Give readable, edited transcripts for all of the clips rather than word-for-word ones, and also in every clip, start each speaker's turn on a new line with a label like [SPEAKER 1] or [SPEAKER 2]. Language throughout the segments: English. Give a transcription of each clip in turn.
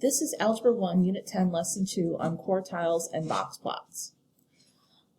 [SPEAKER 1] This is Algebra 1, Unit 10, Lesson 2 on quartiles and box plots.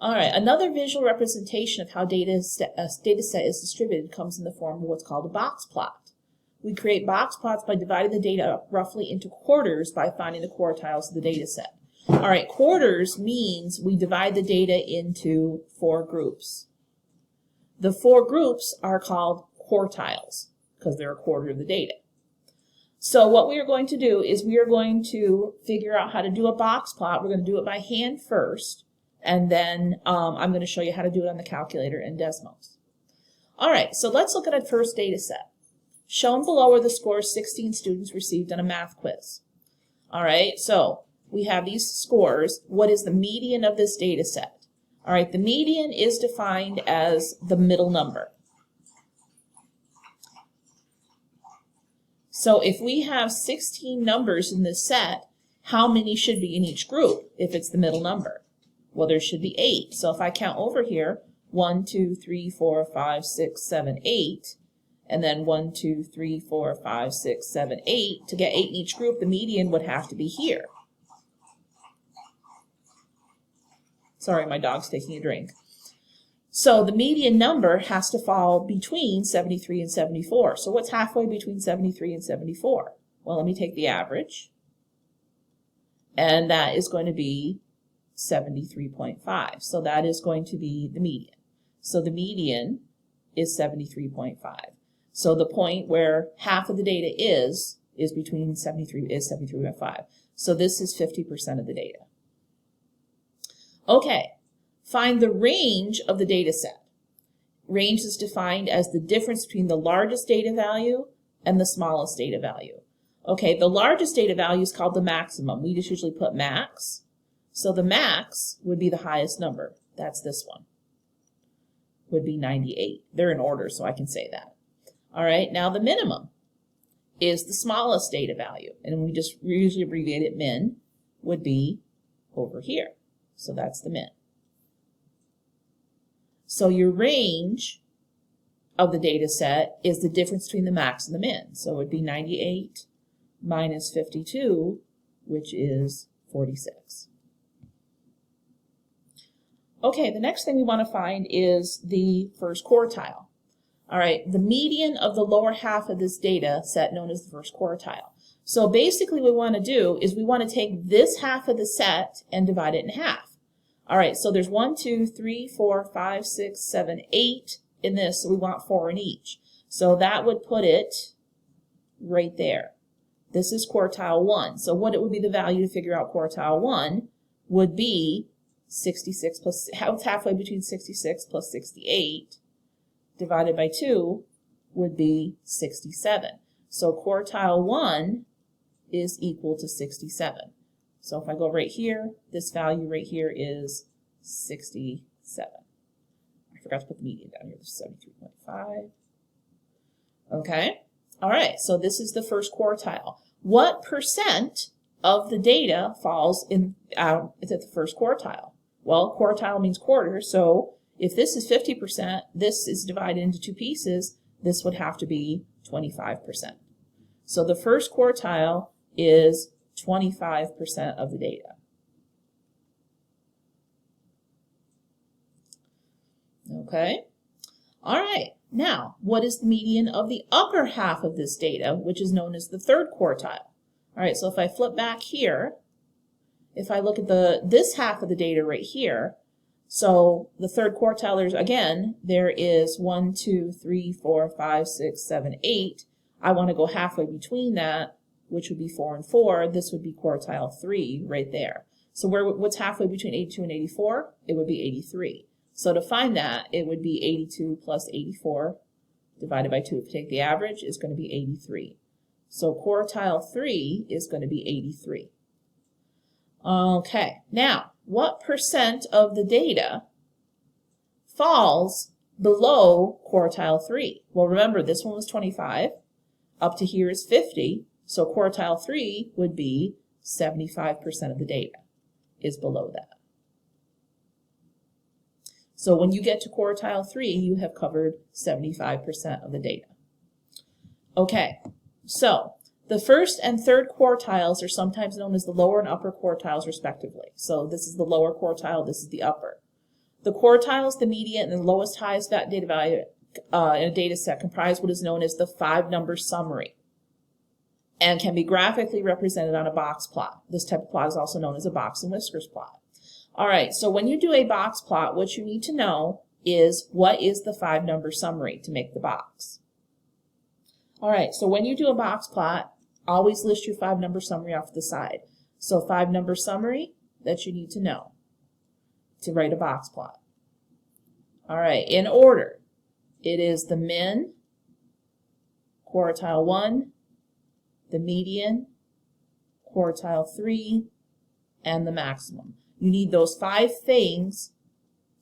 [SPEAKER 1] All right, another visual representation of how a data set is distributed comes in the form of what's called a box plot. We create box plots by dividing the data up roughly into quarters by finding the quartiles of the data set. All right, quarters means we divide the data into 4 groups. The 4 groups are called quartiles because they're a quarter of the data. So what we are going to do is we are going to figure out how to do a box plot. We're going to do it by hand first, and then I'm going to show you how to do it on the calculator and Desmos. All right, so let's look at our first data set. Shown below are the scores 16 students received on a math quiz. All right, so we have these scores. What is the median of this data set? All right, the median is defined as the middle number. So if we have 16 numbers in this set, how many should be in each group if it's the middle number? Well, there should be 8. So if I count over here, 1, 2, 3, 4, 5, 6, 7, 8, and then 1, 2, 3, 4, 5, 6, 7, 8, to get 8 in each group, the median would have to be here. Sorry, my dog's taking a drink. So the median number has to fall between 73 and 74. So what's halfway between 73 and 74? Well, let me take the average. And that is going to be 73.5. So that is going to be the median. So the median is 73.5. So the point where half of the data is between 73.5. So this is 50% of the data. Okay. Find the range of the data set. Range is defined as the difference between the largest data value and the smallest data value. Okay, the largest data value is called the maximum. We just usually put max. So the max would be the highest number. That's this one. Would be 98. They're in order, so I can say that. All right, now the minimum is the smallest data value. And we usually abbreviate it min, would be over here. So that's the min. So your range of the data set is the difference between the max and the min. So it would be 98 minus 52, which is 46. Okay, the next thing we want to find is the first quartile. All right, the median of the lower half of this data set known as the first quartile. So basically what we want to do is we want to take this half of the set and divide it in half. All right, so there's 1, 2, 3, 4, 5, 6, 7, 8 in this, so we want 4 in each. So that would put it right there. This is quartile 1. So what it would be the value to figure out quartile 1 would be 66 plus, halfway between 66 plus 68 divided by 2 would be 67. So quartile 1 is equal to 67. So if I go right here, this value right here is 67. I forgot to put the median down here. This is 73.5. Okay. All right. So this is the first quartile. What percent of the data falls in at the first quartile? Well, quartile means quarter. So if this is 50%, this is divided into 2 pieces. This would have to be 25%. So the first quartile is 25% of the data. Okay. All right. Now, what is the median of the upper half of this data, which is known as the third quartile? All right. So if I flip back here, if I look at this half of the data right here, so the third quartile, there is 1, 2, 3, 4, 5, 6, 7, 8. I want to go halfway between that, which would be 4 and 4. This would be quartile 3 right there. So what's halfway between 82 and 84? It would be 83. So to find that, it would be 82 plus 84 divided by 2. If you take the average, it's going to be 83. So quartile 3 is going to be 83. Okay, now, what percent of the data falls below quartile 3? Well, remember, this one was 25. Up to here is 50. So quartile 3 would be 75% of the data is below that. So when you get to quartile 3, you have covered 75% of the data. Okay, so The first and third quartiles are sometimes known as the lower and upper quartiles respectively. So this is the lower quartile, this is the upper. The quartiles, the median, and the lowest highest data value in a data set comprise what is known as the 5-number summary and can be graphically represented on a box plot. This type of plot is also known as a box and whiskers plot. All right, so when you do a box plot, what you need to know is what is the 5-number summary to make the box. All right, so when you do a box plot, always list your 5-number summary off to the side. So 5-number summary that you need to know to write a box plot. All right, in order, it is the min, quartile 1, the median, quartile 3, and the maximum. You need those 5 things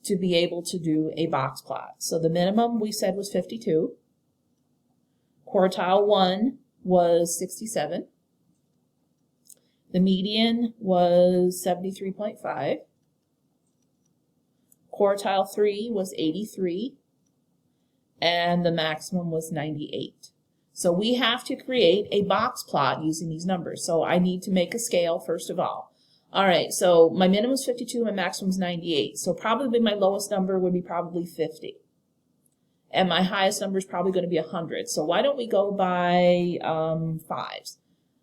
[SPEAKER 1] to be able to do a box plot. So the minimum we said was 52. Quartile 1 was 67. The median was 73.5. Quartile 3 was 83. And the maximum was 98. So we have to create a box plot using these numbers. So I need to make a scale first of all. All right, so my minimum is 52, my maximum is 98. So probably my lowest number would be probably 50. And my highest number is probably going to be 100. So why don't we go by 5s?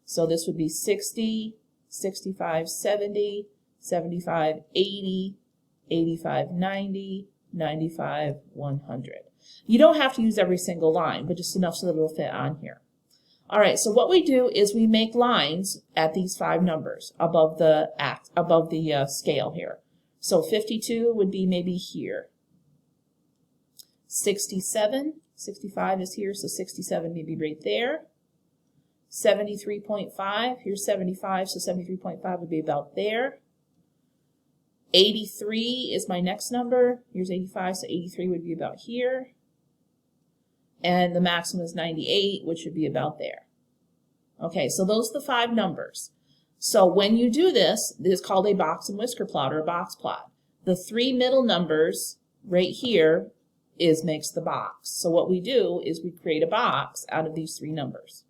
[SPEAKER 1] So this would be 60, 65, 70, 75, 80, 85, 90, 95, 100. You don't have to use every single line, but just enough so that it'll fit on here. All right, so what we do is we make lines at these 5 numbers above the scale here. So 52 would be maybe here. 67, 65 is here, so 67 may be right there. 73.5, here's 75, so 73.5 would be about there. 83 is my next number. Here's 85, so 83 would be about here. And the maximum is 98, which would be about there. Okay, so those are the 5 numbers. So when you do this, this is called a box and whisker plot or a box plot. The 3 middle numbers right here makes the box. So what we do is we create a box out of these 3 numbers.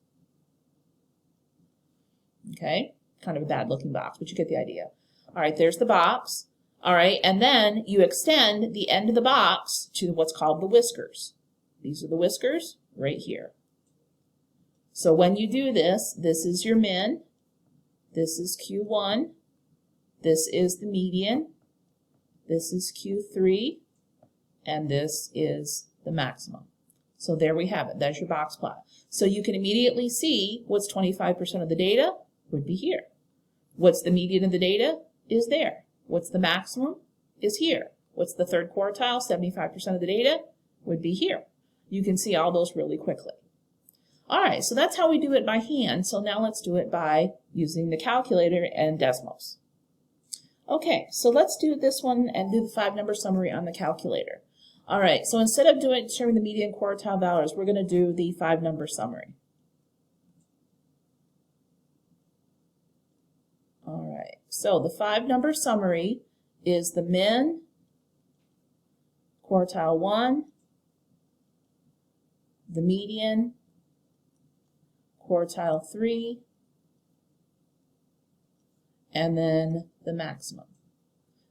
[SPEAKER 1] Okay, kind of a bad looking box, but you get the idea. All right, there's the box. All right, and then you extend the end of the box to what's called the whiskers. These are the whiskers right here. So when you do this, this is your min, this is Q1, this is the median, this is Q3, and this is the maximum. So there we have it. That's your box plot. So you can immediately see what's 25% of the data would be here. What's the median of the data is there. What's the maximum is here. What's the third quartile? 75% of the data would be here. You can see all those really quickly. All right, so that's how we do it by hand. So now let's do it by using the calculator and Desmos. Okay, so let's do this one and do the 5-number summary on the calculator. All right, so instead of determining the median quartile values, we're going to do the 5-number summary. All right, so the 5-number summary is the min, quartile 1, the median, quartile 3, and then the maximum.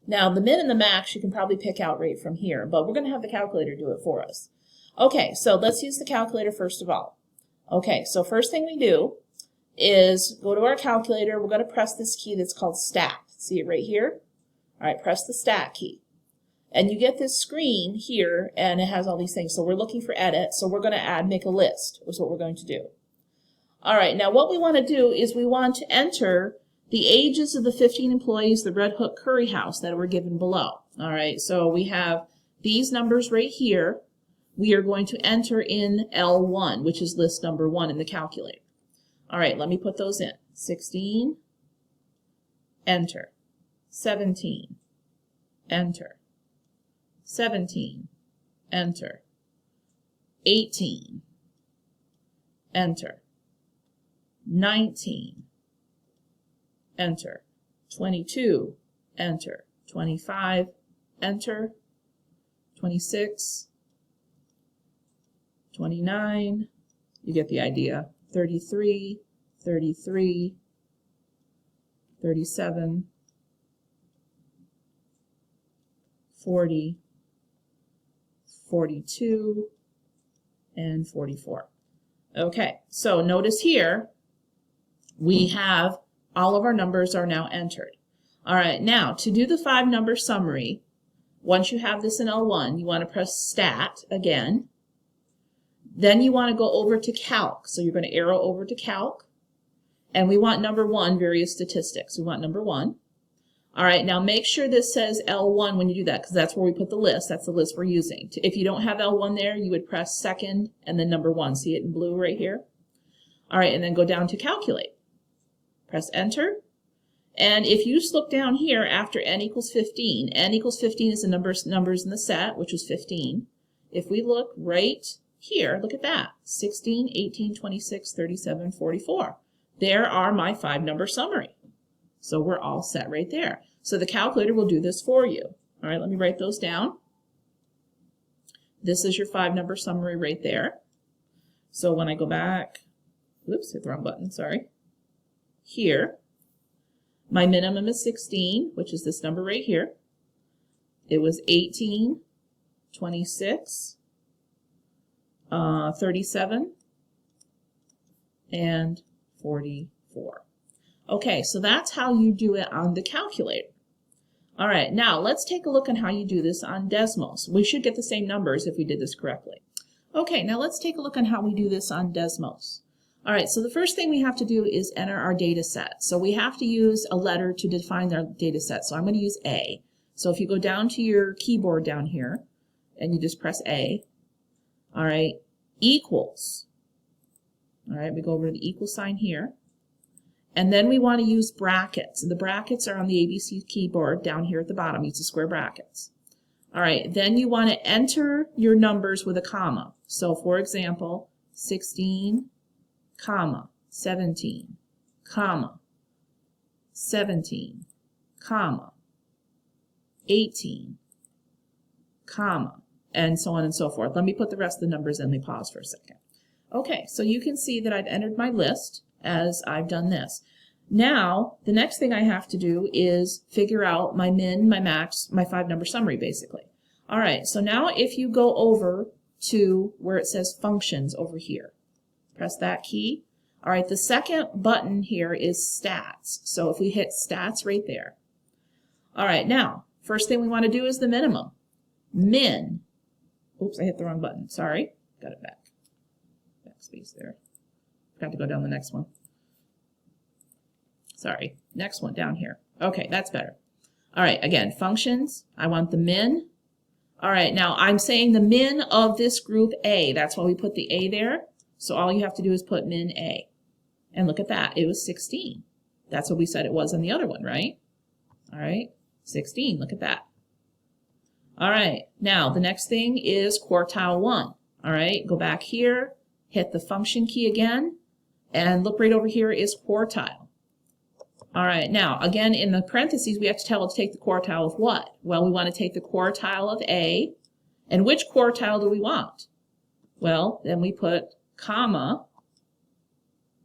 [SPEAKER 1] Now, the min and the max you can probably pick out right from here, but we're going to have the calculator do it for us. Okay, so let's use the calculator first of all. Okay, so first thing we do is go to our calculator. We're going to press this key that's called stat. See it right here? All right, press the stat key. And you get this screen here, and it has all these things. So we're looking for edit, so we're going to make a list, is what we're going to do. All right, now what we want to do is we want to enter the ages of the 15 employees, the Red Hook Curry House that were given below. All right, so we have these numbers right here. We are going to enter in L1, which is list number 1 in the calculator. All right, let me put those in. 16, enter. 17, enter. 17, enter. 18, enter. 19, enter. 22, enter. 25, enter. 26, 29, you get the idea. 33, 33, 37, 40, 42, and 44. Okay, so notice here we have all of our numbers are now entered. All right, now to do the 5-number summary, once you have this in L1, you want to press Stat again. Then you want to go over to Calc. So you're going to arrow over to Calc. And we want number 1, various statistics. We want number 1. All right, now make sure this says L1 when you do that, because that's where we put the list. That's the list we're using. If you don't have L1 there, you would press second and then number 1. See it in blue right here? All right, and then go down to Calculate. Press Enter. And if you just look down here after n equals 15, n equals 15 is the numbers in the set, which was 15. If we look right here, look at that, 16, 18, 26, 37, 44. There are my 5-number summary. So we're all set right there. So the calculator will do this for you. All right, let me write those down. This is your 5-number summary right there. So when I go back, oops, hit the wrong button, sorry. Here, my minimum is 16, which is this number right here. It was 18, 26, 37, and 44. Okay, so that's how you do it on the calculator. All right, now let's take a look at how you do this on Desmos. We should get the same numbers if we did this correctly. Okay, now let's take a look at how we do this on Desmos. All right, so the first thing we have to do is enter our data set. So we have to use a letter to define our data set. So I'm going to use A. So if you go down to your keyboard down here, and you just press A, all right, equals. All right, we go over to the equal sign here. And then we want to use brackets. The brackets are on the ABC keyboard down here at the bottom. Use the square brackets. All right, then you want to enter your numbers with a comma. So for example, 16, comma, 17, comma, 17, comma, 18, comma, and so on and so forth. Let me put the rest of the numbers in. Let me pause for a second. Okay, so you can see that I've entered my list as I've done this. Now, the next thing I have to do is figure out my min, my max, my 5-number summary, basically. All right, so now if you go over to where it says functions over here, press that key. All right, the second button here is stats. So if we hit stats right there. All right, now, first thing we want to do is the minimum. Min. Oops, I hit the wrong button. Sorry. Got it back. Backspace there. Got to go down the next one. Sorry. Next one down here. Okay, that's better. All right, again, functions. I want the min. All right, now I'm saying the min of this group A. That's why we put the A there. So all you have to do is put min A. And look at that. It was 16. That's what we said it was on the other one, right? All right, 16. Look at that. All right, now the next thing is quartile 1. All right, go back here, hit the function key again, and look right over here is quartile. All right, now again in the parentheses we have to tell it to take the quartile of what? Well, we want to take the quartile of A. And which quartile do we want? Well, then we put comma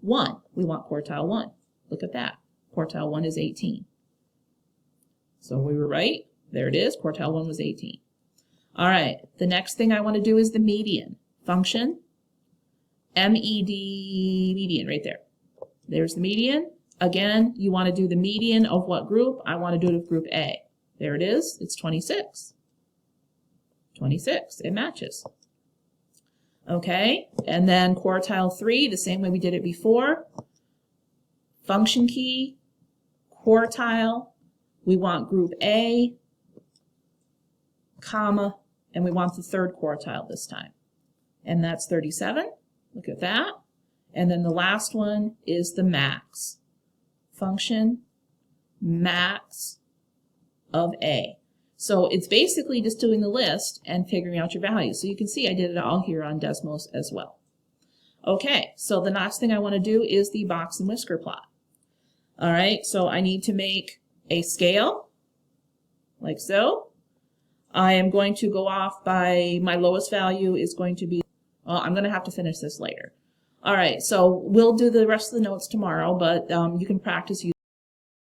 [SPEAKER 1] 1. We want quartile 1. Look at that. Quartile 1 is 18. So we were right. There it is. Quartile 1 was 18. All right, the next thing I want to do is the median. Function, MED, median right there. There's the median. Again, you want to do the median of what group? I want to do it of group A. There it is. It's 26. 26. It matches. Okay, and then quartile 3, the same way we did it before. Function key, quartile. We want group A, comma, and we want the third quartile this time. And that's 37. Look at that. And then the last one is the max. Function, max of A. So it's basically just doing the list and figuring out your values. So you can see I did it all here on Desmos as well. Okay, so the last thing I want to do is the box and whisker plot. All right, so I need to make a scale, like so. I am going to go off by my lowest value is going to be, well, I'm going to have to finish this later. All right, so we'll do the rest of the notes tomorrow, but you can practice using